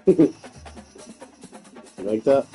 You like that?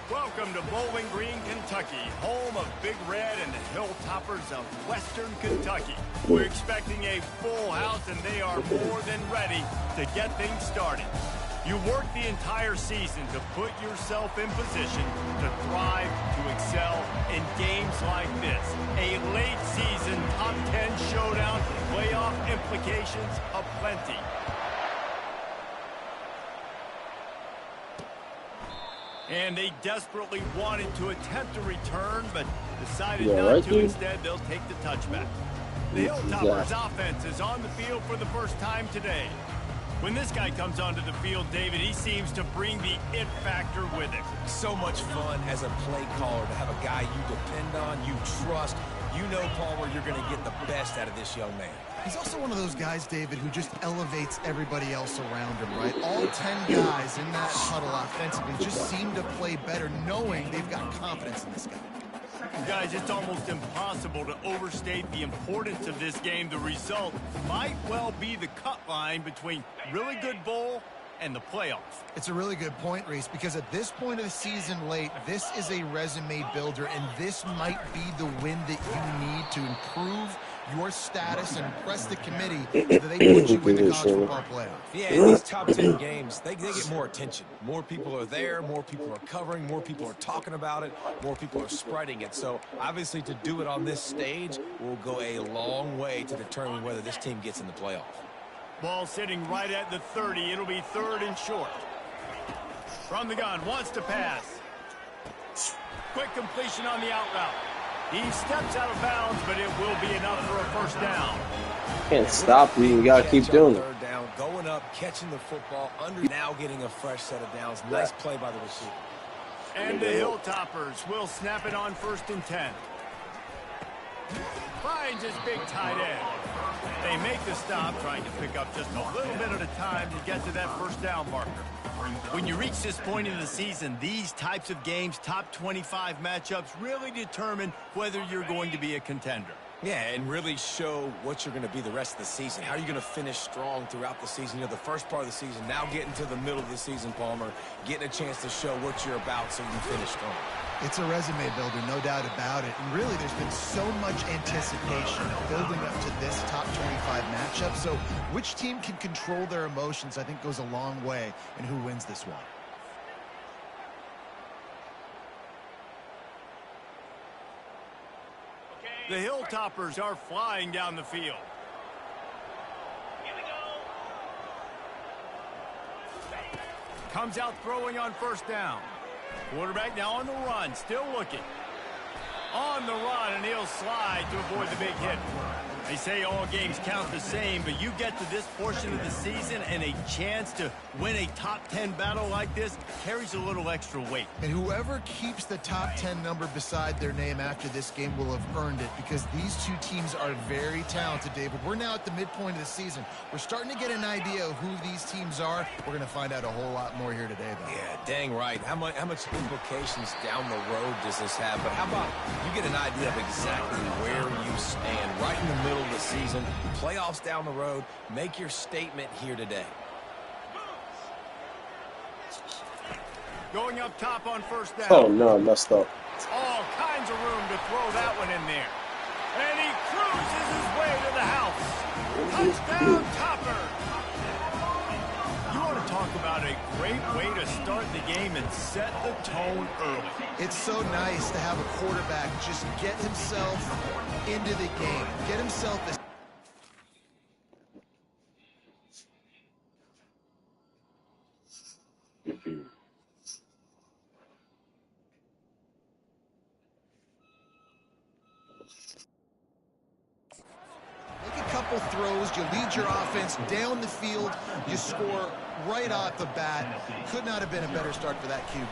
Welcome to Bowling Green, Kentucky, home of Big Red and the Hilltoppers of Western Kentucky. We're expecting a full house, and they are more than ready to get things started. You work the entire season to put yourself in position to thrive, to excel in games like this. A late season top 10 showdown, playoff implications aplenty. And they desperately wanted to attempt a return, but decided not to. Instead, they'll take the touchback. The Hilltoppers offense is on the field for the first time today. When this guy comes onto the field, David, he seems to bring the it factor with him. So much fun as a play caller to have a guy you depend on, you trust. You know, Palmer, you're going to get the best out of this young man. He's also one of those guys, David, who just elevates everybody else around him, right? All 10 guys in that huddle offensively just seem to play better knowing they've got confidence in this guy. Guys, it's almost impossible to overstate the importance of this game. The result might well be the cut line between really good bowl and the playoffs. It's a really good point, Reese, because at this point of the season late, this is a resume builder, and this might be the win that you need to improve your status and impress the committee so that they put you in the college football playoff. Yeah, in these top 10 games, they get more attention. More people are there, more people are covering, more people are talking about it, more people are spreading it. So, obviously, to do it on this stage will go a long way to determine whether this team gets in the playoff. Ball sitting right at the 30. It'll be third and short. From the gun, wants to pass. Quick completion on the out route. He steps out of bounds, but it will be enough for a first down. Can't stop you. You got to keep doing it. Third down, going up, catching the football, now getting a fresh set of downs. Nice play by the receiver. And the Hilltoppers will snap it on 1st and 10. Finds his big tight end. They make the stop, trying to pick up just a little bit at a time to get to that first down marker. When you reach this point in the season, these types of games, top 25 matchups, really determine whether you're going to be a contender. Yeah, and really show what you're going to be the rest of the season. How are you going to finish strong throughout the season? You know, the first part of the season, now getting to the middle of the season, Palmer, getting a chance to show what you're about so you can finish strong. It's a resume builder, no doubt about it. And really, there's been so much anticipation building up to this top 25 matchup. So which team can control their emotions, I think, goes a long way in who wins this one. The Hilltoppers are flying down the field. Here we go. Comes out throwing on first down. Quarterback now on the run, still looking. On the run, and he'll slide to avoid the big hit. They say all games count the same, but you get to this portion of the season and a chance to win a top 10 battle like this carries a little extra weight. And whoever keeps the top 10 number beside their name after this game will have earned it, because these two teams are very talented, David. We're now at the midpoint of the season. We're starting to get an idea of who these teams are. We're going to find out a whole lot more here today, though. Yeah, dang right. How much implications down the road does this have? But how about you get an idea of exactly where you stand right in the middle of the season, playoffs down the road, make your statement here today. Going up top on first down. Oh, no, I messed up. All kinds of room to throw that one in there. And he cruises his way to the house. Touchdown, Topper. You want to talk about a great way to start the game and set the tone early. It's so nice to have a quarterback just get himself into the game, get himself a composed, you lead your offense down the field, you score right off the bat. Could not have been a better start for that QB.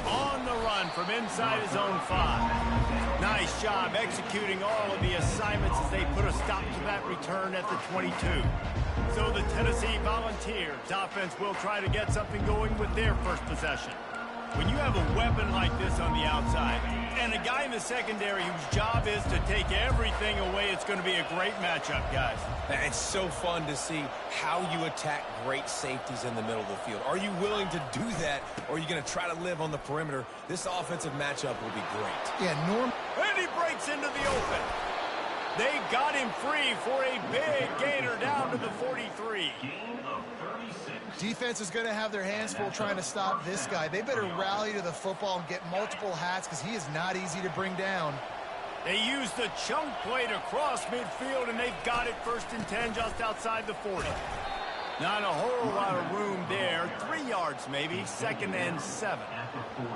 On the run from inside his own 5. Nice job executing all of the assignments as they put a stop to that return at the 22. So the Tennessee Volunteers offense will try to get something going with their first possession. When you have a weapon like this on the outside and a guy in the secondary whose job is to take everything away, it's going to be a great matchup, guys. It's so fun to see how you attack great safeties in the middle of the field. Are you willing to do that, or are you going to try to live on the perimeter? This offensive matchup will be great. Yeah, Norm. And he breaks into the open. They got him free for a big gainer down to the 43. Defense is going to have their hands full trying to stop this guy. They better rally to the football and get multiple hats because he is not easy to bring down. They use the chunk play to cross midfield, and they've got it 1st and 10 just outside the 40. Not a whole lot of room there. 3 yards maybe, 2nd and 7.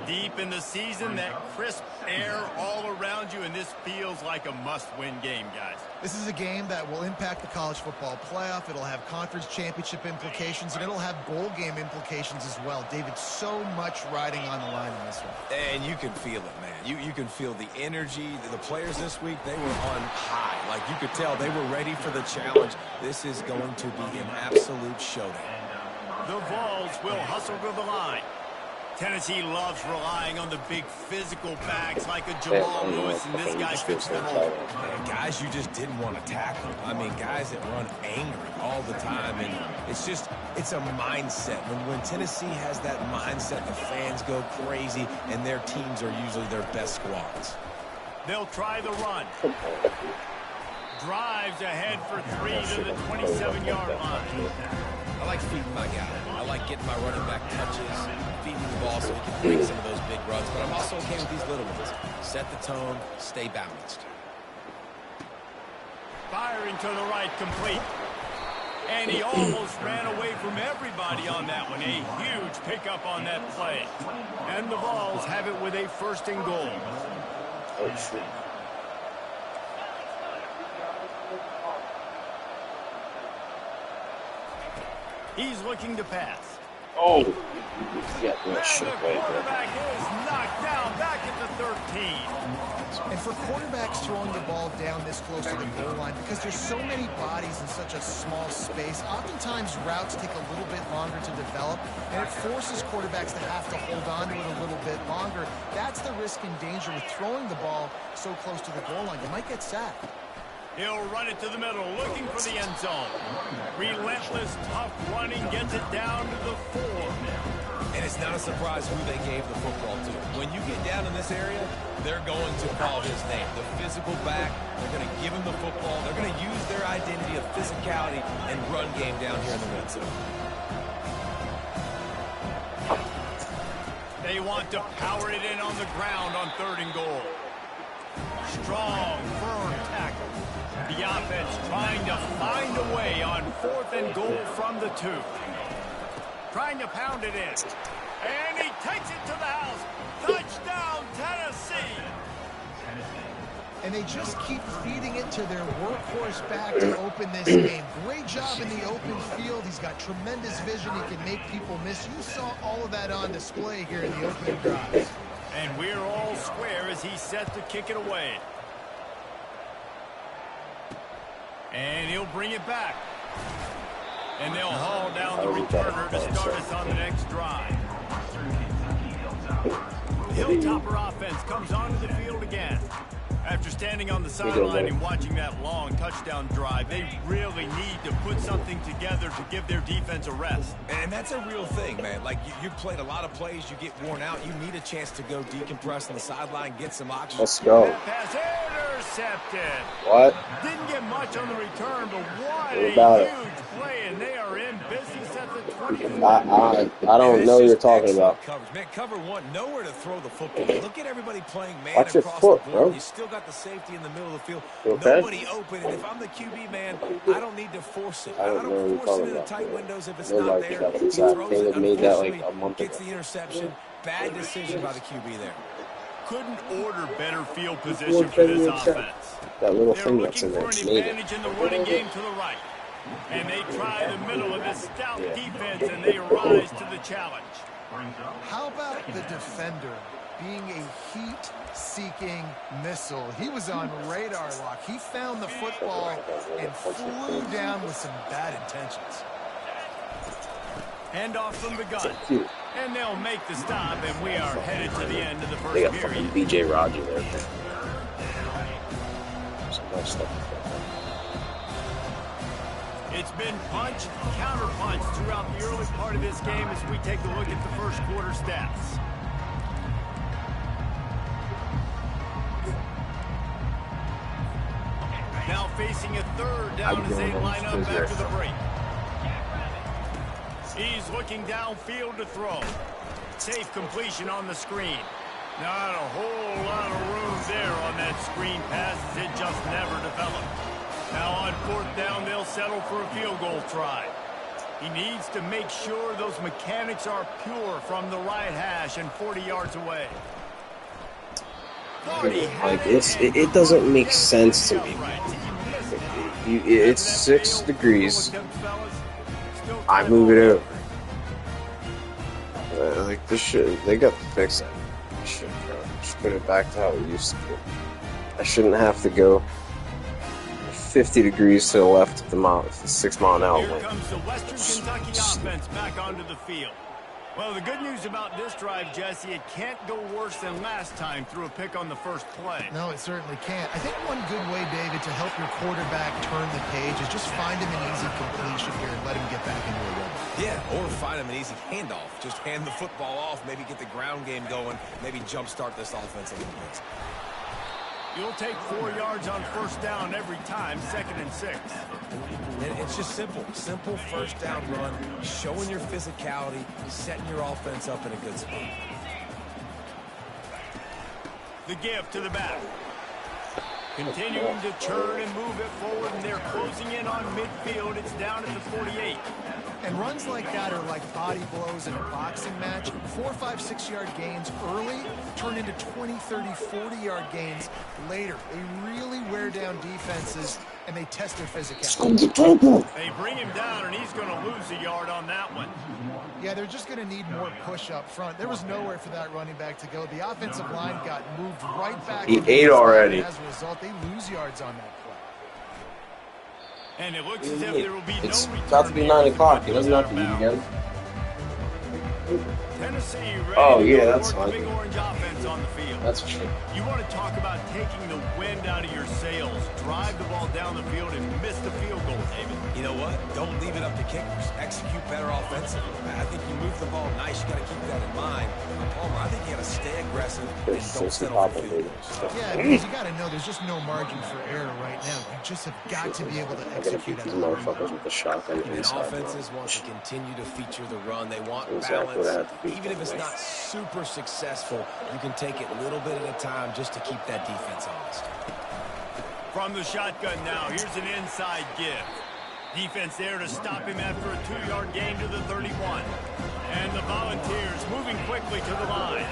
Deep in the season, that crisp air all around you, and this feels like a must-win game, guys. This is a game that will impact the college football playoff. It'll have conference championship implications, and it'll have bowl game implications as well. David, so much riding on the line in this one. And you can feel it, man. You can feel the energy. The players this week, they were on high. Like, you could tell they were ready for the challenge. This is going to be an absolute showdown. The Vols will hustle to the line. Tennessee loves relying on the big physical backs like a Jamal Lewis, and this guy fits the mold. Guys you just didn't want to tackle. I mean, guys that run angry all the time, and it's a mindset. When Tennessee has that mindset, the fans go crazy, and their teams are usually their best squads. They'll try the run. Drives ahead for 3 to the 27-yard line. I like feeding my guy. I like getting my running back touches, feeding the ball so he can break some of those big runs. But I'm also okay with these little ones. Set the tone, stay balanced. Firing to the right, complete. And he almost ran away from everybody on that one. A huge pickup on that play. And the Vols have it with a 1st and goal. Oh, shit. He's looking to pass. Oh, yeah, And shit the right there. quarterback is knocked down back at the 13. And for quarterbacks throwing the ball down this close to the goal line, because there's so many bodies in such a small space, oftentimes routes take a little bit longer to develop, and it forces quarterbacks to have to hold on to it a little bit longer. That's the risk and danger with throwing the ball so close to the goal line. You might get sacked. He'll run it to the middle, looking for the end zone. Relentless, tough running, gets it down to the 4. And it's not a surprise who they gave the football to. When you get down in this area, they're going to call his name. The physical back, they're going to give him the football. They're going to use their identity of physicality and run game down here in the red zone. They want to power it in on the ground on 3rd and goal. Strong, firm tackle. The offense trying to find a way on 4th and goal from the 2. Trying to pound it in. And he takes it to the house. Touchdown, Tennessee. And they just keep feeding it to their workhorse back to open this game. Great job in the open field. He's got tremendous vision. He can make people miss. You saw all of that on display here in the opening drives. And we're all square as he's set to kick it away. And he'll bring it back. And they'll haul down the returner to start us on the next drive. Hilltopper offense comes onto the field again. After standing on the sideline and watching that long touchdown drive, they really need to put something together to give their defense a rest. And that's a real thing, man. Like, you played a lot of plays, you get worn out, you need a chance to go decompress on the sideline, get some oxygen. Let's go. That pass intercepted. What? Didn't get much on the return, but what What about a huge play, and they are in business at the 20. I don't know what you're talking about. Coverage. Man, cover 1, nowhere to throw the football. Look at everybody playing man Watch your across foot, the board. bro. You still got the safety in the middle of the field. You okay? Nobody open, and if I'm the QB, man, I don't need to force it. I don't know what you're force it talking into about. tight windows if it's They're not like there. that He inside. throws Caleb it, made that like unfortunately, a month gets ago. the interception. Bad decision by the QB there. couldn't order better field position for this offense. That little They're thing that's looking in there. for an advantage in the running game to the right. And they try the middle of this stout defense, and they rise to the challenge. How about the defender being a heat-seeking missile? He was on radar lock. He found the football and flew down with some bad intentions. Handoff from the gun. And they'll make the stop, and we are headed to the end of the first They got period. fucking B.J. Roger there. Some nice stuff. It's been punch, counter-punch throughout the early part of this game as we take a look at the first quarter stats. Now facing a third down as they line up after the break. He's looking downfield to throw. Safe completion on the screen. Not a whole lot of room there on that screen pass as it just never developed. Now on fourth down, they'll settle for a field goal try. He needs to make sure those mechanics are pure from the right hash and 40 yards away. Like it doesn't make sense to me. It's 6 degrees. I move it over. Like this shit, they got to fix it. Shit, bro. Just put it back to how it used to be. I shouldn't have to go 50 degrees to the left of the 6 mile an hour. Here comes the Western Kentucky offense back onto the field. Well, the good news about this drive, Jesse, it can't go worse than last time through a pick on the first play. No, it certainly can't. I think one good way, David, to help your quarterback turn the page is just find him an easy completion here and let him get back into a rhythm. Yeah, or find him an easy handoff. Just hand the football off, maybe get the ground game going, maybe jumpstart this offense a little bit. You'll take 4 yards on first down every time, 2nd and 6. And it's just simple. Simple first down run, showing your physicality, setting your offense up in a good spot. The give to the back. Continuing to turn and move it forward, and they're closing in on midfield. It's down at the 48. And runs like that are like body blows in a boxing match. 4, 5, 6 yard gains early turn into 20, 30, 40-yard gains later. They really wear down defenses, and they test their physicality. They bring him down, and he's going to lose a yard on that one. Yeah, they're just going to need more push up front. There was nowhere for that running back to go. The offensive line got moved right back. He ate already. As a result, they lose yards on that play. And it looks as if there will be no It's return about to be 9 o'clock. He doesn't have to eat again. Tennessee ready Oh, to yeah, go that's work the fine. Big Orange offense on the field. That's for sure. You want to talk about taking the wind out of your sails. Drive the ball down the field and miss the field goal, David. You know what? Don't leave it up to kickers. Execute better offensively. I think you move the ball nice. You got to keep that in mind. Palmer, I think you got to stay aggressive and don't settle for field goals. Yeah, because you got to know there's just no margin for error right now. You just have got to be able to I'm gonna execute beat at these a high level. motherfuckers with the shotgun And inside. offenses want to continue to feature the run. They want Exactly what I had balance. to beat Even if it's that way. not super successful, you can take it a little bit at a time just to keep that defense honest. From the shotgun now, here's an inside give. Defense there to stop him after a 2-yard gain to the 31. And the Volunteers moving quickly to the line.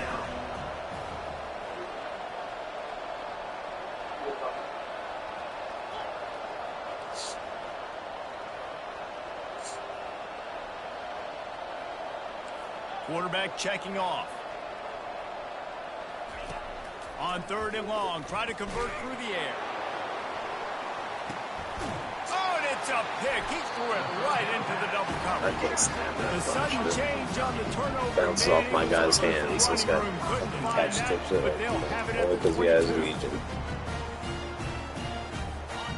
Quarterback checking off. On 3rd and long, try to convert through the air. Oh, and it's a pick. He threw it right into the double cover. I can't stand that. The sudden change on the turnover Bounces off my guy's hands. This guy catch tips it. Only because he has a region.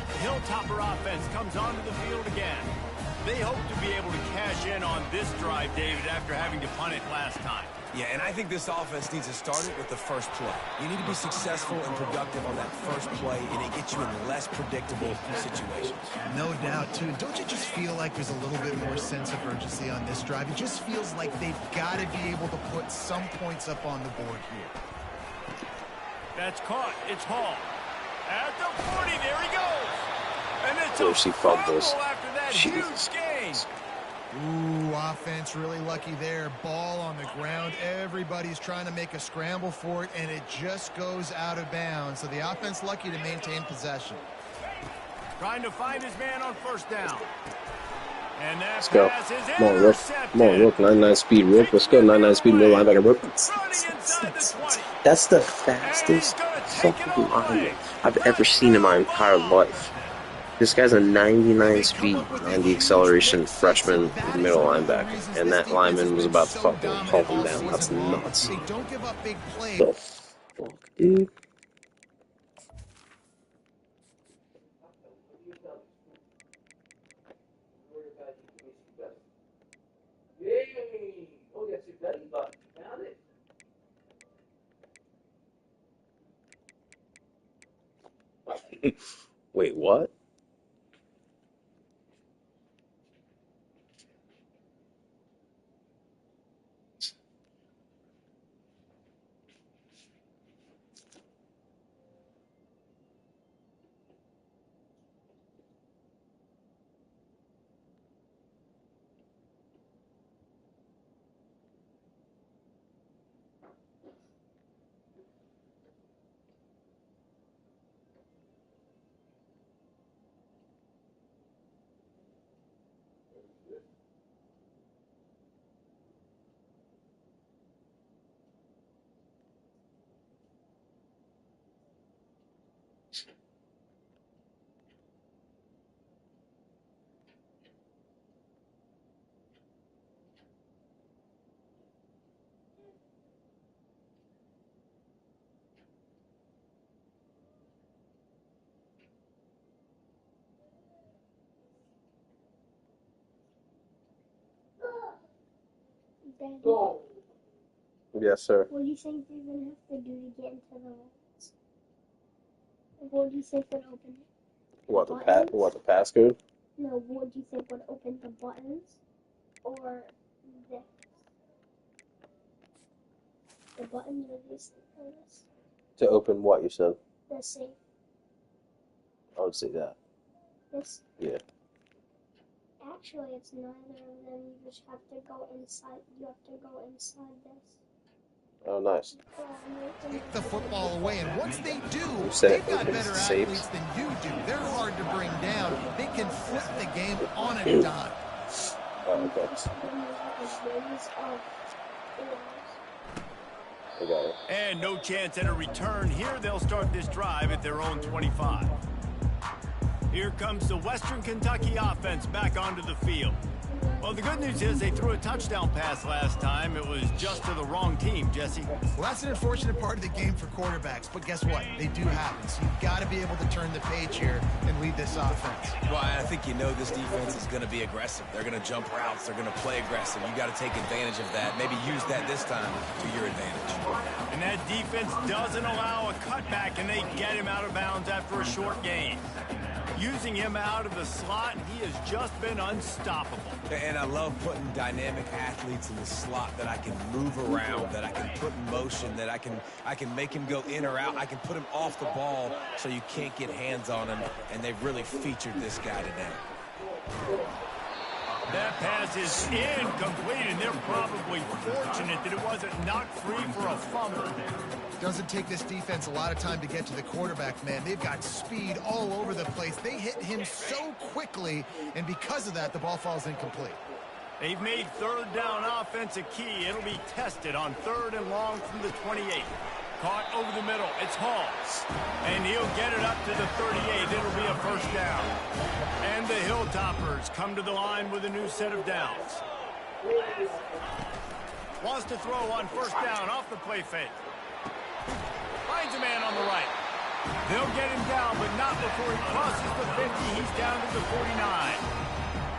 The Hilltopper offense comes onto the field again. They hope to be able to cash in on this drive, David, after having to punt it last time. Yeah, and I think this offense needs to start it with the first play. You need to be successful and productive on that first play, and it gets you in less predictable situations. No doubt, too. Don't you just feel like there's a little bit more sense of urgency on this drive? It just feels like they've got to be able to put some points up on the board here. That's caught. It's Hall. At the 40, there he goes. And it's Of course he a fumbles. fumble after that Jesus huge gain. Ooh, offense really lucky there. Ball on the ground. Everybody's trying to make a scramble for it, and it just goes out of bounds. So the offense lucky to maintain possession. Trying to find his man on first down. And that Let's go. pass is Come on, Rook. intercepted. Come on, Rook. 99 speed, Rook. Let's go. 99 speed, middle linebacker, Rook. Running inside the 20. That's the And he's fastest gonna take it fucking all lineman away. I've ever seen in my entire life. This guy's a 99 speed, 90 acceleration freshman middle linebacker, and that lineman was about to fucking haul him down. That's nuts. They don't give up big plays. The fuck, dude? Wait, what? Daddy, Yes, sir. what do you think they're gonna have to do to get into the lines? What do you think would open it? What the passcode? No, what do you think would open the buttons? Or this? The buttons or this? To open what you said? The safe. I would say that. This? Yeah. Actually, it's neither of them. You just have to go inside. You have to go inside this. Oh, nice. Take the football away, and once they do, said they've got opens better safe. athletes than you do. They're hard to bring down. They can flip the game on a dime. Oh, okay. I got it. And no chance at a return here. They'll start this drive at their own 25. Here comes the Western Kentucky offense back onto the field. Well, the good news is they threw a touchdown pass last time. It was just to the wrong team, Jesse. Well, that's an unfortunate part of the game for quarterbacks, but guess what? They do happen. So you've got to be able to turn the page here and lead this offense. Well, I think you know this defense is going to be aggressive. They're going to jump routes. They're going to play aggressive. You got to take advantage of that. Maybe use that this time to your advantage. And that defense doesn't allow a cutback, and they get him out of bounds after a short gain. Using him out of the slot, he has just been unstoppable. And I love putting dynamic athletes in the slot that I can move around, that I can put in motion, that I can make him go in or out. I can put him off the ball so you can't get hands on him, and they've really featured this guy today. That pass is incomplete, and they're probably fortunate that it wasn't knocked free for a fumble. Doesn't take this defense a lot of time to get to the quarterback, man. They've got speed all over the place. They hit him so quickly, and because of that, the ball falls incomplete. They've made third down offense a key. It'll be tested on 3rd and long from the 28. Caught over the middle. It's Hall. And he'll get it up to the 38. It'll be a first down. And the Hilltoppers come to the line with a new set of downs. Wants to throw on first down off the play fake. Finds a man on the right. They'll get him down, but not before he crosses the 50. He's down to the 49.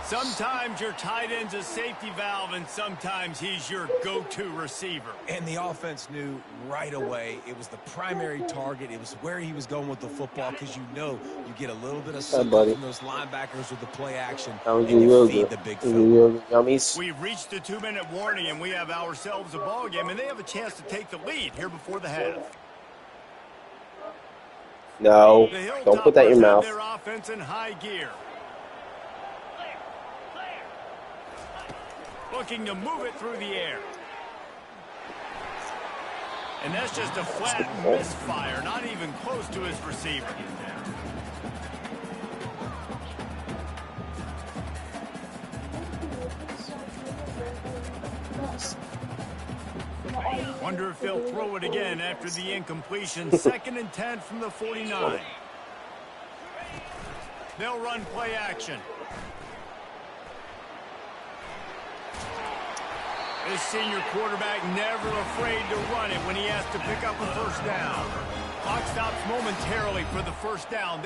Sometimes your tight end's a safety valve, and sometimes he's your go-to receiver. And the offense knew right away it was the primary target. It was where he was going with the football, because you know you get a little bit of support from those linebackers with the play action, and you feed the big film. We've reached the 2-minute warning, and we have ourselves a ball game, and they have a chance to take the lead here before the half. No, don't put that in your mouth. Their offense in high gear. Looking to move it through the air. And that's just a flat misfire, not even close to his receiver. Wonder if they'll throw it again after the incompletion. 2nd and 10 from the 49. They'll run play action. This senior quarterback never afraid to run it when he has to pick up a first down. Clock stops momentarily for the first down.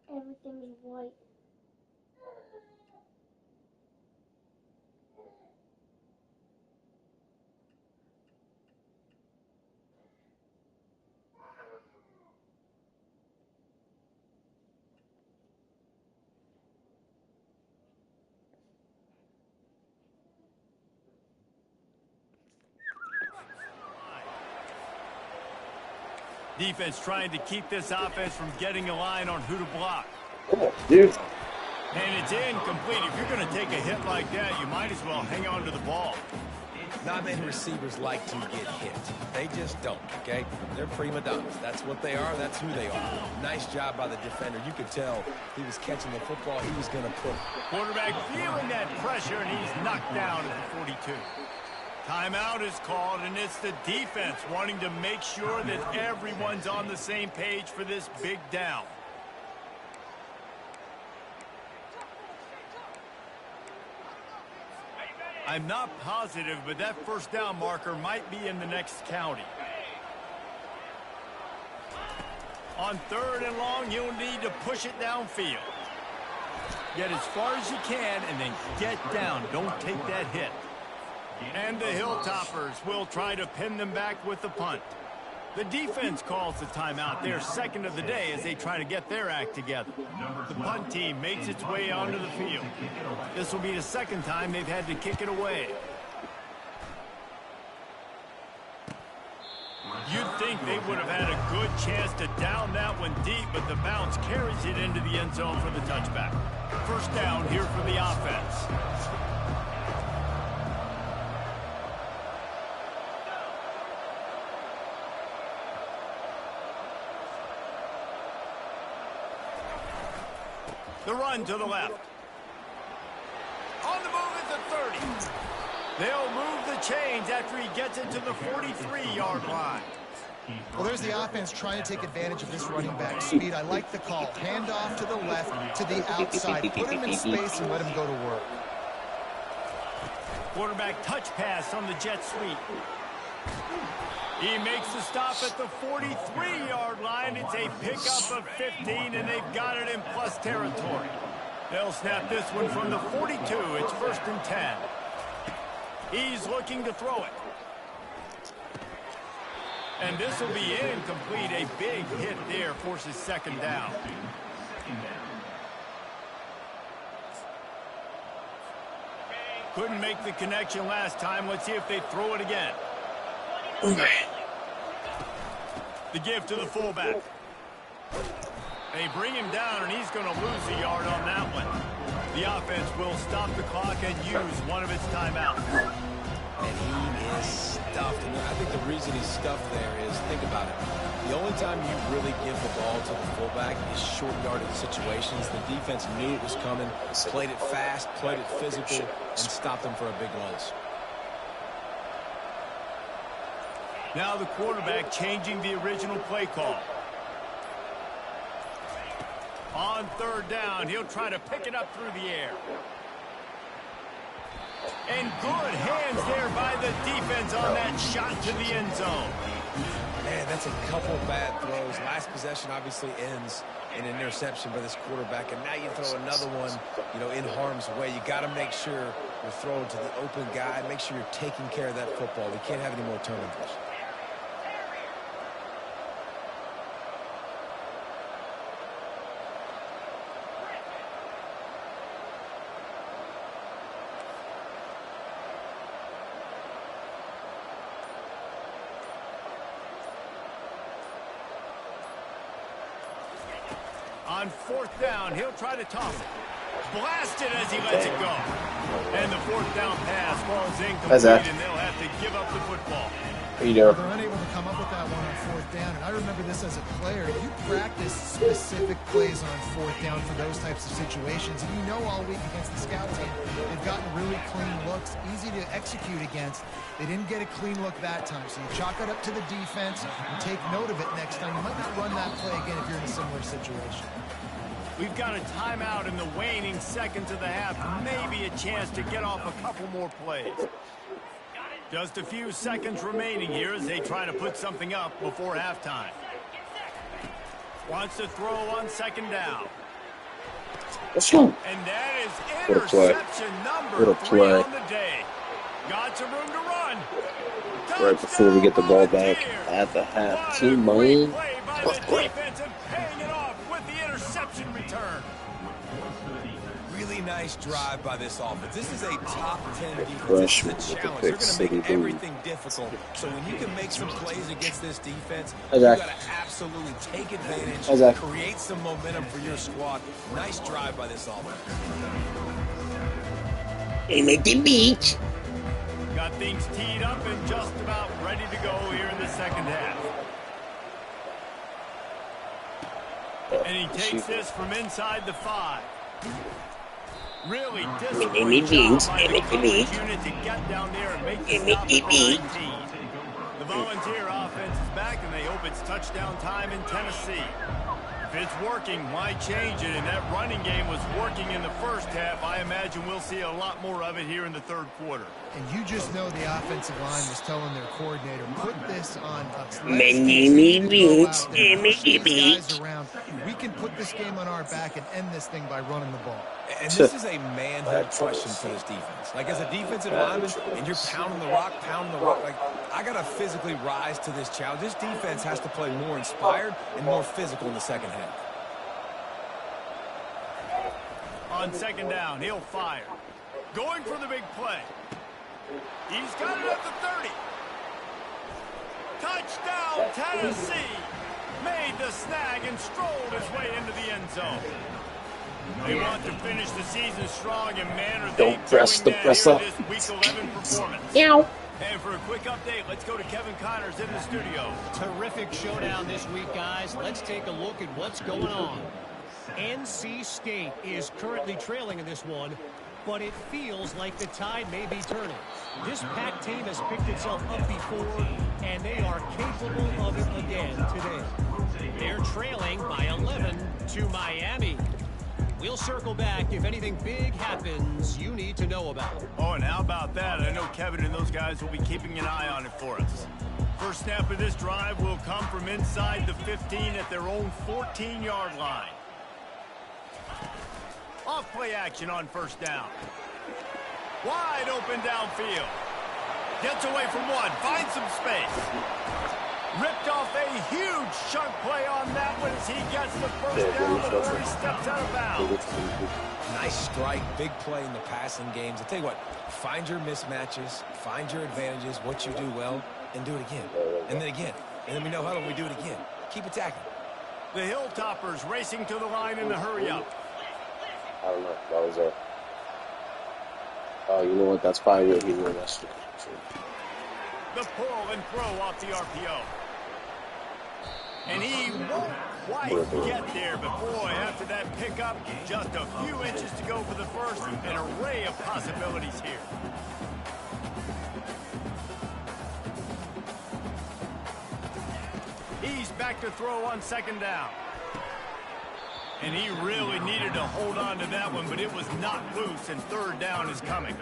Everything's white. Defense trying to keep this offense from getting a line on who to block. Come on, dude. And it's incomplete. If you're going to take a hit like that, you might as well hang on to the ball. Not many receivers like to get hit. They just don't, okay? They're prima donnas. That's what they are. That's who they are. Nice job by the defender. You could tell he was catching the football. He was going to put it. Quarterback feeling that pressure, and he's knocked down at the 42. Timeout is called, and it's the defense wanting to make sure that everyone's on the same page for this big down. I'm not positive, but that first down marker might be in the next county. On 3rd and long, you'll need to push it downfield. Get as far as you can, and then get down. Don't take that hit. And the Hilltoppers will try to pin them back with the punt. The defense calls the timeout, their 2nd of the day, as they try to get their act together. The punt team makes its way onto the field. This will be the 2nd time they've had to kick it away. You'd think they would have had a good chance to down that one deep, but the bounce carries it into the end zone for the touchback. First down here for the offense. The run to the left. On the move at the 30. They'll move the chains after he gets it to the 43-yard line. Well, there's the offense trying to take advantage of this running back speed. I like the call. Hand off to the left, to the outside. Put him in space and let him go to work. Quarterback touch pass on the jet sweep. He makes the stop at the 43-yard line. It's a pickup of 15, and they've got it in plus territory. They'll snap this one from the 42. It's 1st and 10. He's looking to throw it. And this will be incomplete. A big hit there forces 2nd down. Couldn't make the connection last time. Let's see if they throw it again. The give to the fullback. They bring him down, and he's going to lose a yard on that one. The offense will stop the clock and use one of its timeouts. And he is stuffed. And I think the reason he's stuffed there is, think about it. The only time you really give the ball to the fullback is short yardage situations. The defense knew it was coming, played it fast, played it physical, and stopped them for a big loss. Now the quarterback changing the original play call. On 3rd down, he'll try to pick it up through the air. And good hands there by the defense on that shot to the end zone. Man, that's a couple bad throws. Last possession obviously ends in an interception by this quarterback, and now you throw another one, in harm's way. You got to make sure you're throwing to the open guy. Make sure you're taking care of that football. We can't have any more turnovers. On 4th down, he'll try to toss it. blasted as he lets it go. And the fourth down pass falls incomplete, How's that? and they'll have to give up the football. What are you doing? They're unable to come up with that one on fourth down, and I remember this as a player. You practice specific plays on fourth down for those types of situations, and you know all week against the scout team, they've gotten really clean looks, easy to execute against. They didn't get a clean look that time, so you chalk it up to the defense and take note of it next time. You might not run that play again if you're in a similar situation. We've got a timeout in the waning seconds of the half, maybe a chance to get off a couple more plays. Just a few seconds remaining here as they try to put something up before halftime. Wants to throw on second down. Let's go. And that is What a play. interception number What a 3 play. on the day. Got some room to run. Right before we get the ball back Touchdown, at the half. Volunteers. Team What a money. great play by the defense and paying it off with the interception return. Really nice drive by this offense. This is a top 10 defense. Crush This is with a the challenge. pick They're going to city make boom. everything difficult. So when you can make some plays against this defense, Hey, you Zach. got to absolutely take advantage, Hey, Zach. create some momentum for your squad. Nice drive by this offense. Hey, make the beach. Got things teed up and just about ready to go here in the second half. And he takes this from inside the 5. Really disciplined job by the coverage unit to get down there and make the stop at the right team. The Volunteer offense is back, and they hope it's touchdown time in Tennessee. If it's working, why change it? And that running game was working in the first half. I imagine we'll see a lot more of it here in the third quarter. And you just know the offensive line was telling their coordinator, put this on us. We can put this game on our back and end this thing by running the ball. And this is a manhood question for this defense. Like, as a defensive lineman, and you're pounding the rock, like, I got to physically rise to this challenge. This defense has to play more inspired and more physical in the second half. On second down, he'll fire. Going for the big play. He's got it at the 30. Touchdown, Tennessee. Made the snag and strolled his way into the end zone. They want to finish the season strong, and man, are they Don't press doing the that press here up. this Week 11 performance. Meow. And for a quick update, let's go to Kevin Connors in the studio. Terrific showdown this week, guys. Let's take a look at what's going on. NC State is currently trailing in this one, but it feels like the tide may be turning. This Pac team has picked itself up before, and they are capable of it again today. They're trailing by 11 to Miami. We'll circle back if anything big happens you need to know about. Oh, and how about that? I know Kevin and those guys will be keeping an eye on it for us. First snap of this drive will come from inside the 15 at their own 14-yard line. Off play action on first down. Wide open downfield. Gets away from one. Finds some space. Ripped off a huge chunk play on that one as he gets the first down before he steps out of bounds. Nice strike, big play in the passing games. I tell you what, find your mismatches, find your advantages, what you do well, and do it again. And then again. And then we know how we do it again. Keep attacking. The Hilltoppers racing to the line in the hurry-up. I don't know. That was a... Oh, you know what? That's probably what he knew yesterday. The pull and throw off the RPO. And he won't quite get there, but boy, after that pickup, just a few inches to go for the first. An array of possibilities here. He's back to throw on second down. And he really needed to hold on to that one, but it was not loose, and third down is coming.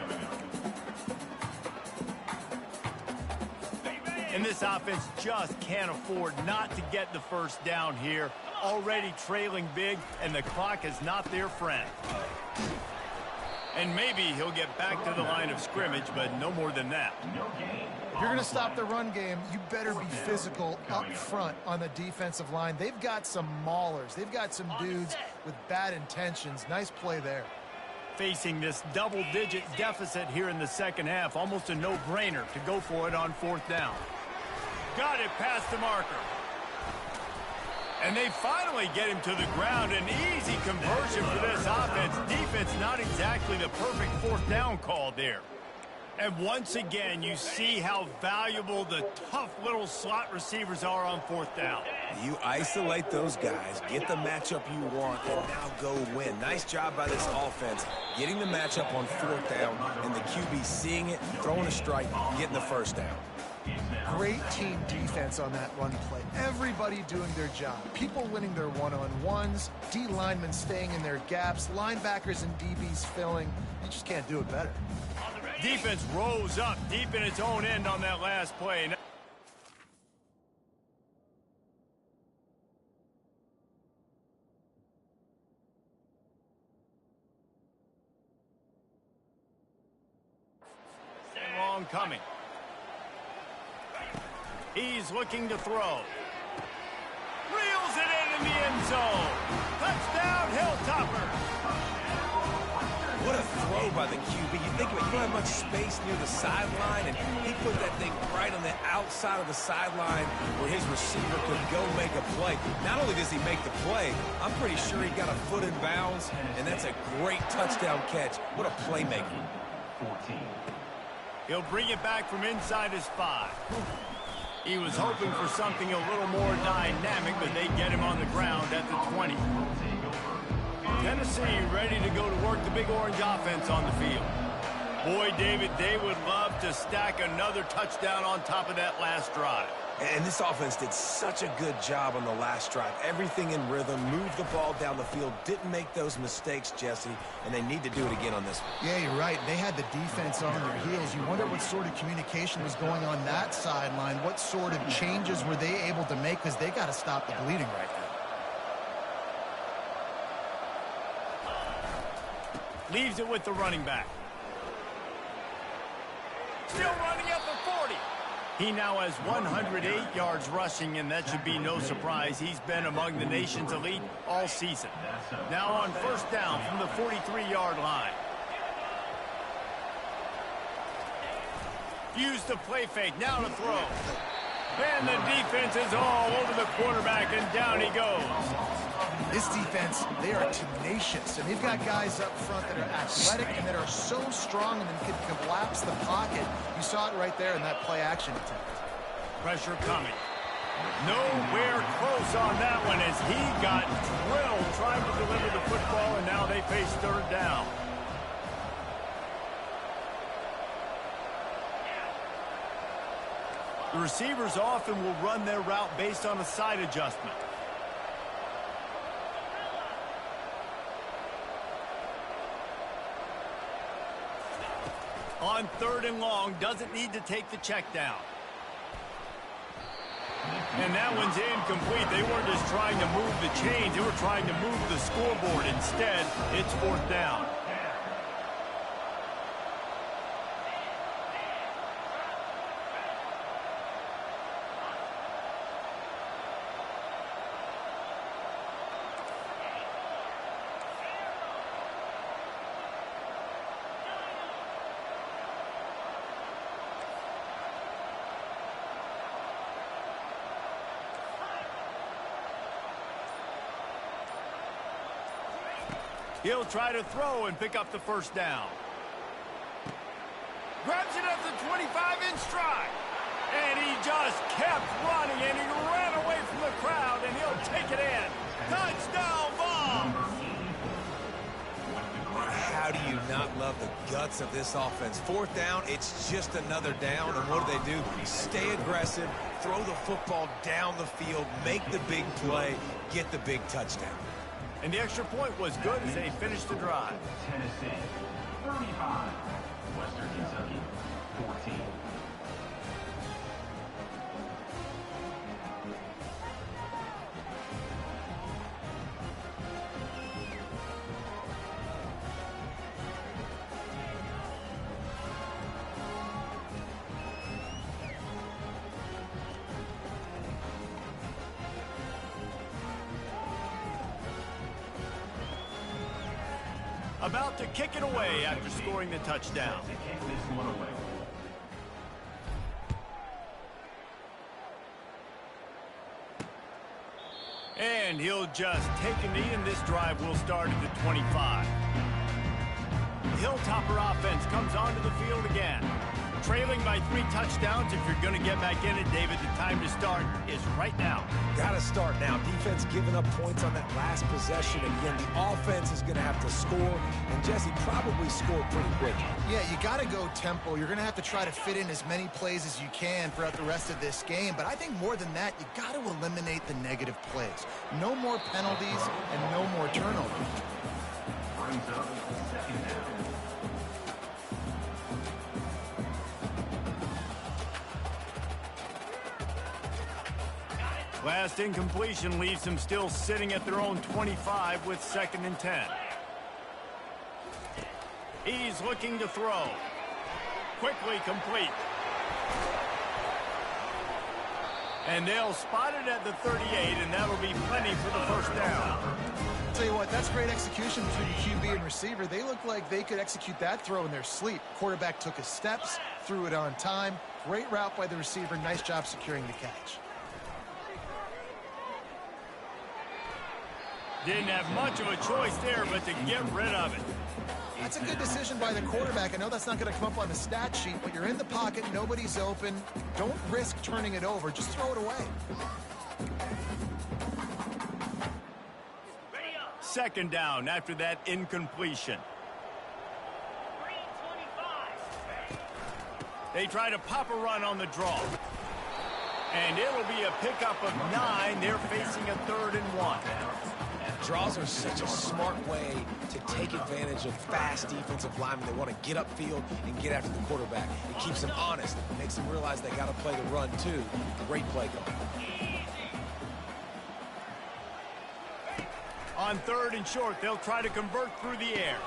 And this offense just can't afford not to get the first down here. Already trailing big, and the clock is not their friend. And maybe he'll get back to the line of scrimmage, but no more than that. If you're going to stop the run game, you better be physical up front on the defensive line. They've got some maulers. They've got some dudes with bad intentions. Nice play there. Facing this double-digit deficit here in the second half, almost a no-brainer to go for it on fourth down. Got it past the marker. And they finally get him to the ground. An easy conversion for this offense. Defense, not exactly the perfect fourth down call there. And once again, you see how valuable the tough little slot receivers are on fourth down. You isolate those guys, get the matchup you want, and now go win. Nice job by this offense, getting the matchup on fourth down, and the QB seeing it, throwing a strike, getting the first down. Great team defense on that run play. Everybody doing their job. People winning their one-on-ones, D linemen staying in their gaps, linebackers and DBs filling. You just can't do it better. Defense rose up deep in its own end on that last play. Long coming. He's looking to throw. Reels it in the end zone. Touchdown, Hilltopper. What a throw by the QB. You think of it, you don't have much space near the sideline, and he put that thing right on the outside of the sideline where his receiver could go make a play. Not only does he make the play, I'm pretty sure he got a foot in bounds, and that's a great touchdown catch. What a playmaker. He'll bring it back from inside his 5. He was hoping for something a little more dynamic, but they get him on the ground at the 20. Tennessee ready to go to work the Big Orange offense on the field. Boy, David, they would love to stack another touchdown on top of that last drive. And this offense did such a good job on the last drive. Everything in rhythm, moved the ball down the field, didn't make those mistakes, Jesse, and they need to do it again on this one. Yeah, you're right. They had the defense on their heels. You wonder what sort of communication was going on that sideline. What sort of changes were they able to make, because they got to stop the bleeding right now. Leaves it with the running back. Still running up the 40. He now has 108 yards rushing, and that should be no surprise. He's been among the nation's elite all season. Now on first down from the 43-yard line. Use the play fake, now to throw. And the defense is all over the quarterback, and down he goes. This defense, they are tenacious, and they've got guys up front that are athletic and that are so strong and then can collapse the pocket. You saw it right there in that play-action attempt. Pressure coming. Nowhere close on that one as he got drilled trying to deliver the football, and now they face third down. The receivers often will run their route based on a side adjustment. On third and long, doesn't need to take the check down. And that one's incomplete. They weren't just trying to move the chains, they were trying to move the scoreboard. Instead, it's fourth down. He'll try to throw and pick up the first down. Grabs it at the 25 in stride. And he just kept running, and he ran away from the crowd, and he'll take it in. Touchdown, Bomb! How do you not love the guts of this offense? Fourth down, it's just another down, and what do? Stay aggressive, throw the football down the field, make the big play, get the big touchdown. And the extra point was good as they finished the drive. Tennessee, 35. Western Kentucky, 14. About to kick it away after scoring the touchdown. To kick this one away. And he'll just take a knee, and this drive will start at the 25. The Hilltopper offense comes onto the field again. Trailing by 3 touchdowns. If you're going to get back in it, David, the time to start is right now. Gotta start now. Defense giving up points on that last possession. Again, the offense is going to have to score, and Jesse probably scored pretty quick. Yeah, you got to go tempo. You're going to have to try to fit in as many plays as you can throughout the rest of this game. But I think more than that, you got to eliminate the negative plays. No more penalties and no more turnovers. Brings up second down. Last incompletion leaves them still sitting at their own 25 with 2nd and 10. He's looking to throw. Quickly complete. And they'll spot it at the 38, and that'll be plenty for the first down. Tell you what, that's great execution between the QB and receiver. They look like they could execute that throw in their sleep. Quarterback took his steps, threw it on time. Great route by the receiver. Nice job securing the catch. Didn't have much of a choice there, but to get rid of it. That's a good decision by the quarterback. I know that's not going to come up on the stat sheet, but you're in the pocket, nobody's open. Don't risk turning it over. Just throw it away. 2nd down after that incompletion. They try to pop a run on the draw. And it'll be a pickup of 9. They're facing a 3rd and 1. Draws are such a smart way to take advantage of fast defensive linemen. They want to get upfield and get after the quarterback. It keeps them honest. It makes them realize they got to play the run, too. Great play call. On 3rd and short, they'll try to convert through the air.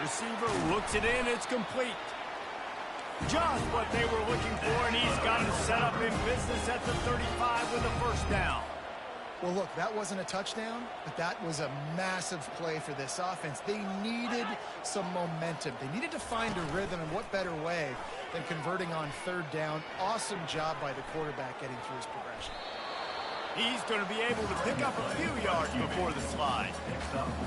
Receiver looks it in. It's complete. Just what they were looking for, and he's got it set up in business at the 35 with a first down. Well, look, that wasn't a touchdown, but that was a massive play for this offense. They needed some momentum. They needed to find a rhythm, and what better way than converting on 3rd down. Awesome job by the quarterback getting through his progression. He's going to be able to pick up a few yards before the slide.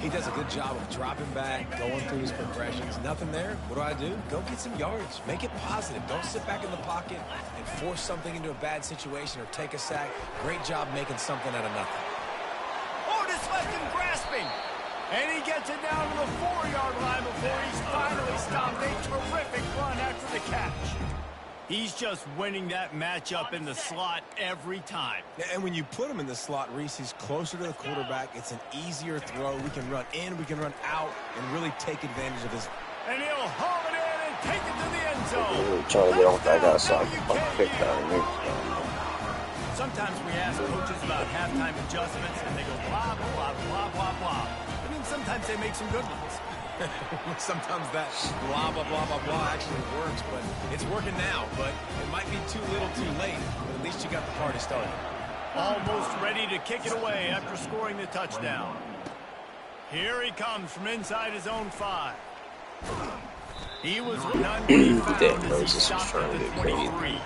He does a good job of dropping back, going through his progressions. Nothing there. What do? Go get some yards. Make it positive. Don't sit back in the pocket and force something into a bad situation or take a sack. Great job making something out of nothing. Otis left him grasping. And he gets it down to the 4-yard line before he's finally stopped. A terrific run after the catch. He's just winning that matchup in the slot every time. And when you put him in the slot, Reese, he's closer to the quarterback. It's an easier throw. We can run in, we can run out, and really take advantage of his. And he'll haul it in and take it to the end zone. Trying to get off that guy, so I'll pick down me. Sometimes we ask coaches about halftime adjustments, and they go blah, blah, blah, blah, blah. I mean, sometimes they make some good ones. Sometimes that blah, blah, blah, blah, blah actually works, but it's working now. But it might be too little too late, but at least you got the party started. Almost ready to kick it away after scoring the touchdown. Here he comes from inside his own 5. He was none when he found as he stopped at the 23.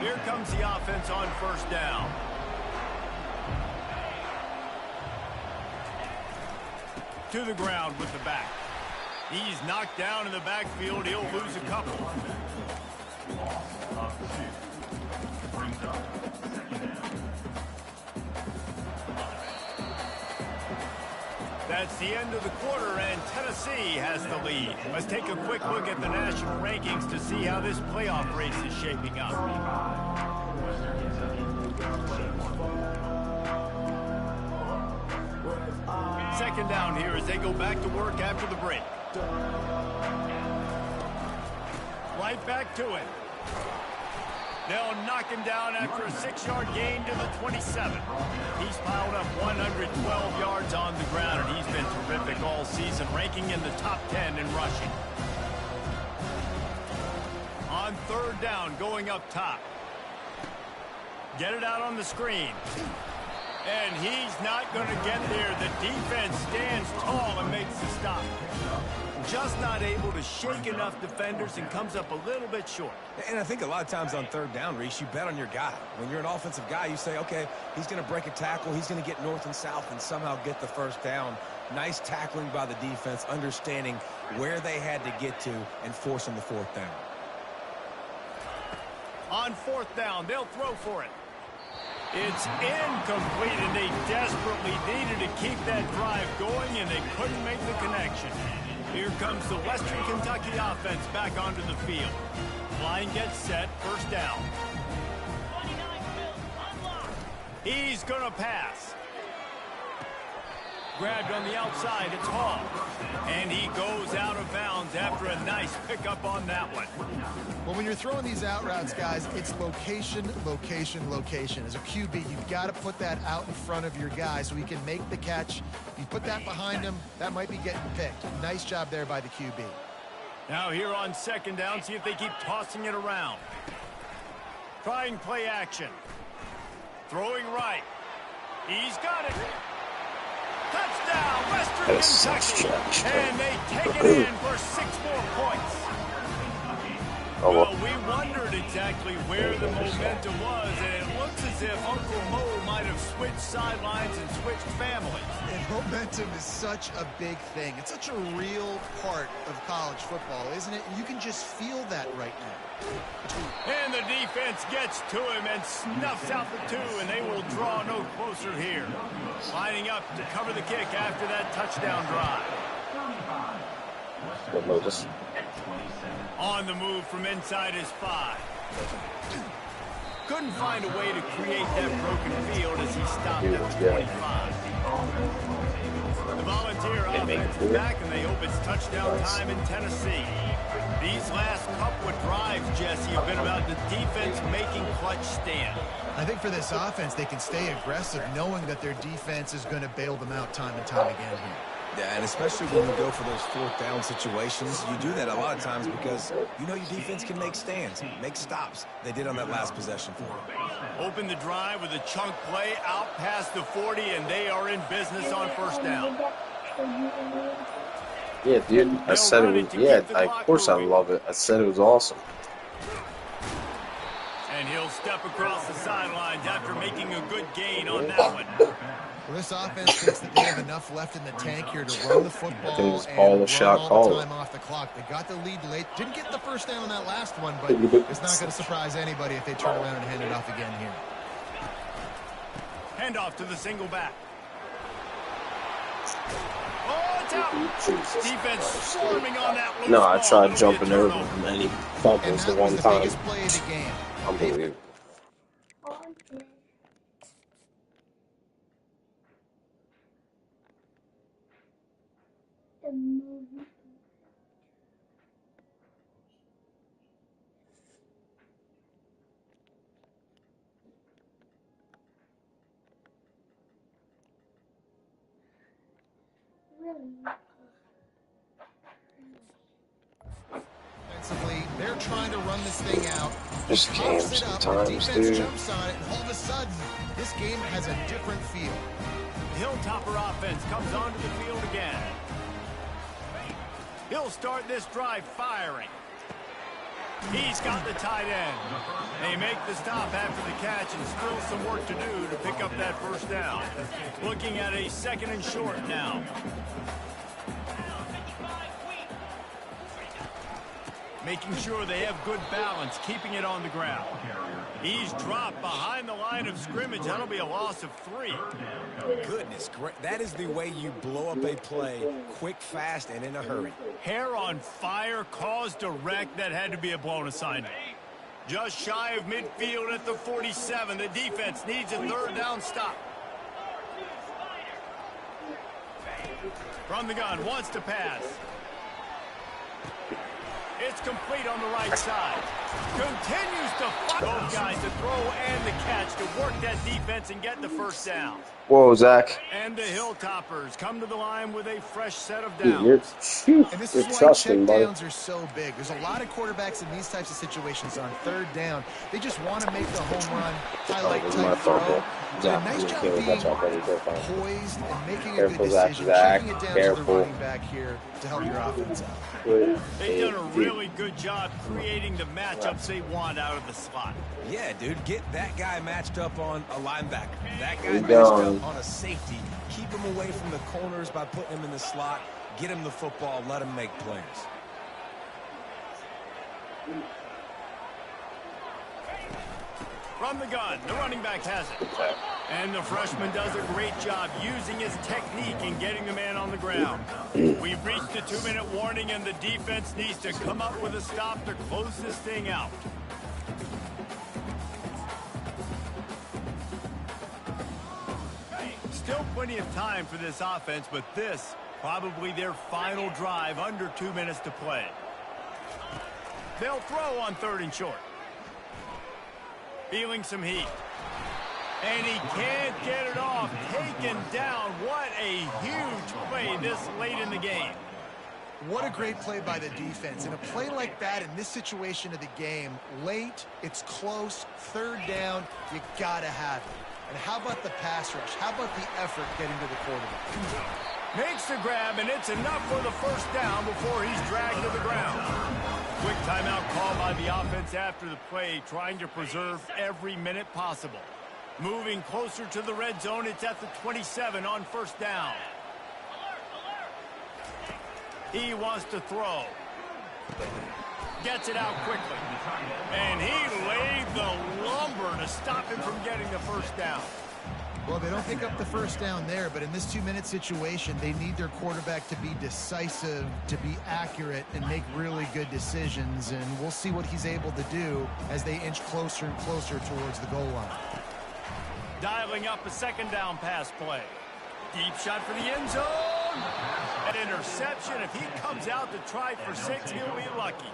Here comes the offense on 1st down. To the ground with the back. He's knocked down in the backfield. He'll lose a couple. That's the end of the quarter, and Tennessee has the lead. Let's take a quick look at the national rankings to see how this playoff race is shaping up. Second down here as they go back to work after the break. Right back to it. They'll knock him down after a 6-yard gain to the 27. He's piled up 112 yards on the ground, and he's been terrific all season, ranking in the top 10 in rushing. On 3rd down, going up top. Get it out on the screen. And he's not going to get there. The defense stands tall and makes the stop. Just not able to shake enough defenders and comes up a little bit short. And I think a lot of times on third down, Reese, you bet on your guy. When you're an offensive guy, you say, okay, he's going to break a tackle. He's going to get north and south and somehow get the first down. Nice tackling by the defense, understanding where they had to get to and forcing the fourth down. On fourth down, they'll throw for it. It's incomplete, and they desperately needed to keep that drive going, and they couldn't make the connection. Here comes the Western Kentucky offense back onto the field. Line gets set, first down. He's going to pass. Grabbed on the outside, it's Hall. And he goes out of bounds after a nice pickup on that one. Well, when you're throwing these out routes, guys, it's location, location, location. As a QB, you've got to put that out in front of your guy so he can make the catch. You put that behind him, that might be getting picked. Nice job there by the QB. Now here on second down, see if they keep tossing it around. Trying play action. Throwing right. He's got it. Touchdown, Western Kentucky. And they take it in for 6 more points. Well, we wondered exactly where the momentum was, and it looks as if Uncle Mo might have switched sidelines and switched families. And momentum is such a big thing. It's such a real part of college football, isn't it? And you can just feel that right now. And the defense gets to him and snuffs out the 2, and they will draw no closer here. Lining up to cover the kick after that touchdown drive. On the move from inside his 5. Couldn't find a way to create that broken field as he stopped at the 25. The Volunteer offense is back, and they hope it's touchdown time in Tennessee. These last couple of drives, Jesse, have been about the defense making clutch stand. I think for this offense, they can stay aggressive knowing that their defense is going to bail them out time and time again here. Yeah, and especially when you go for those fourth down situations, you do that a lot of times because you know your defense can make stands, make stops. They did on that last possession for them. Open the drive with a chunk play out past the 40, and they are in business on first down. Yeah, dude, I said it was, yeah, of course I love it. I said it was awesome. And he'll step across the sidelines after making a good gain on that one. Well, this offense thinks that they have enough left in the tank here to run the football and all run shot all the time off the clock. They got the lead late. Didn't get the first down on that last one, but it's not going to surprise anybody if they turn around and hand it off again here. Handoff to the single back. Oh, it's out. Defense swarming on that loose No, I ball. tried jumping over him, and he fumbles the one time. Play of the game. Unbelievable. Defensively, they're trying to run this thing out. Just games Pops it up, sometimes, the defense dude. jumps on it, and all of a sudden, this game has a different feel. Hilltopper offense comes onto the field again. He'll start this drive firing. He's got the tight end. They make the stop after the catch, and still some work to do to pick up that first down. Looking at a 2nd and short now. Making sure they have good balance, keeping it on the ground. He's dropped behind the line of scrimmage. That'll be a loss of 3. Goodness, great. That is the way you blow up a play quick, fast, and in a hurry. Hair on fire, caused a wreck. That had to be a blown assignment. Just shy of midfield at the 47. The defense needs a 3rd down stop. From the gun, wants to pass. It's complete on the right side. Continues to fight both guys to throw and the catch to work that defense and get the first down. Whoa, Zach. And the Hilltoppers come to the line with a fresh set of Dude, downs. And this you're is why trusting, buddy. checkdowns are so big. There's a lot of quarterbacks in these types of situations on third down. They just want to make the home run, highlight This is my type fault, throw. bro. Did a Zach, nice you job can't being catch up, buddy. Go fine. poised and making a Careful, good Zach. decision, Zach, kicking it down to the careful. running back here to help your offense out. Wait, They've done a dude. really good job creating the matchups they want out of the slot. Yeah, dude, get that guy matched up on a linebacker. That guy He matched done. up on a safety. Keep him away from the corners by putting him in the slot. Get him the football. Let him make plays. From the gun, the running back has it. And the freshman does a great job using his technique and getting the man on the ground. We've reached the 2-minute warning, and the defense needs to come up with a stop to close this thing out. Still plenty of time for this offense, but this probably their final drive under 2 minutes to play. They'll throw on 3rd and short. Feeling some heat. And he can't get it off. Taken down. What a huge play this late in the game. What a great play by the defense. And a play like that in this situation of the game, late, it's close, 3rd down, you gotta have it. And how about the pass rush? How about the effort getting to the quarterback? Makes the grab, and it's enough for the 1st down before he's dragged to the ground. Quick timeout call by the offense after the play, trying to preserve every minute possible. Moving closer to the red zone, it's at the 27 on 1st down. He wants to throw. Gets it out quickly. And he laid the lumber to stop him from getting the 1st down. Well, they don't pick up the 1st down there, but in this 2-minute situation, they need their quarterback to be decisive, to be accurate, and make really good decisions. And we'll see what he's able to do as they inch closer and closer towards the goal line. Dialing up a 2nd down pass play. Deep shot for the end zone. An interception. If he comes out to try for 6, he'll be lucky.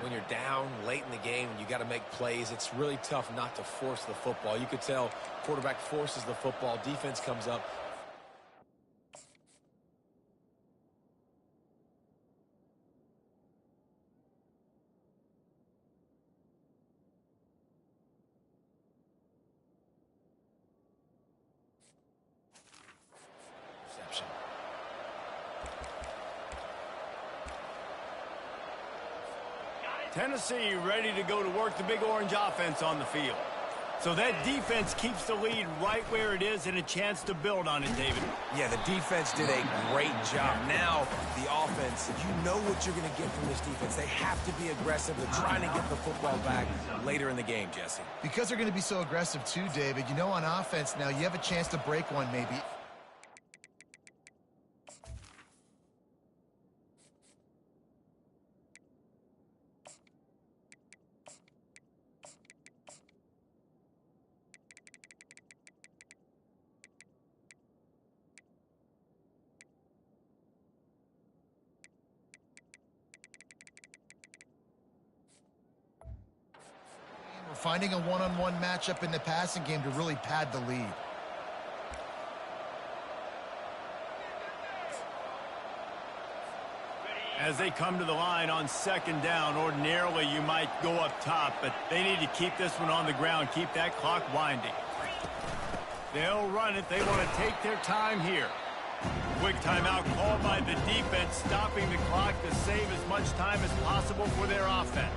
When you're down late in the game and you got to make plays, it's really tough not to force the football. You could tell quarterback forces the football, defense comes up. Reception. Tennessee ready to go to work the Big Orange offense on the field. So that defense keeps the lead right where it is and a chance to build on it, David. Yeah, the defense did a great job. Now, the offense, you know what you're going to get from this defense. They have to be aggressive. They're trying to get the football back later in the game, Jesse. Because they're going to be so aggressive too, David, you know, on offense now, you have a chance to break one maybe. Finding a one-on-one matchup in the passing game to really pad the lead. As they come to the line on 2nd down, ordinarily you might go up top, but they need to keep this one on the ground, keep that clock winding. They'll run it. They want to take their time here. Quick timeout called by the defense, stopping the clock to save as much time as possible for their offense.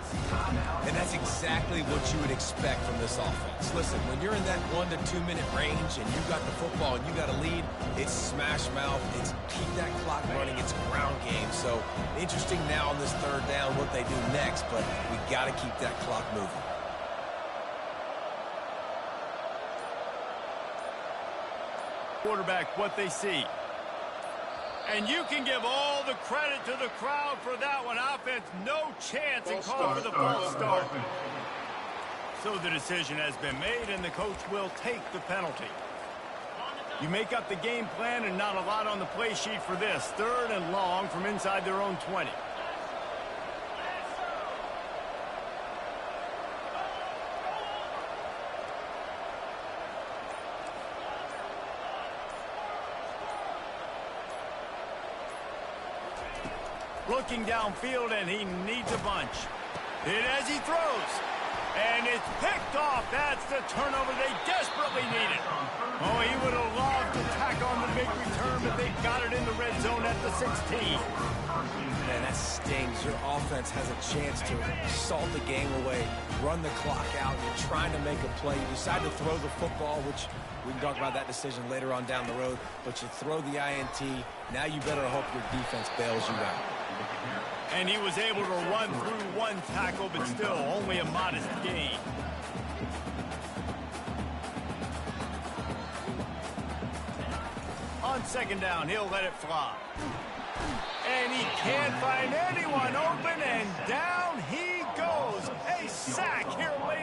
And that's exactly what you would expect from this offense. Listen, when you're in that 1 to 2 minute range and you got the football and you got a lead, it's smash mouth, it's keep that clock running, it's ground game. So interesting now on this 3rd down what they do next, but we got to keep that clock moving. Quarterback, what they see. And you can give all the credit to the crowd for that one. Offense, no chance, and call for the false start. So the decision has been made, and the coach will take the penalty. You make up the game plan, and not a lot on the play sheet for this. 3rd and long from inside their own 20. Looking downfield, and he needs a bunch. Hit as he throws. And it's picked off. That's the turnover they desperately needed. Oh, he would have loved to tack on the big return, but they got it in the red zone at the 16. Man, that stings. Your offense has a chance to salt the game away, run the clock out. You're trying to make a play. You decide to throw the football, which we can talk about that decision later on down the road, but you throw the INT. Now you better hope your defense bails you out. And he was able to run through one tackle, but still only a modest gain. On second down, he'll let it fly. And he can't find anyone open, and down he goes. A sack here late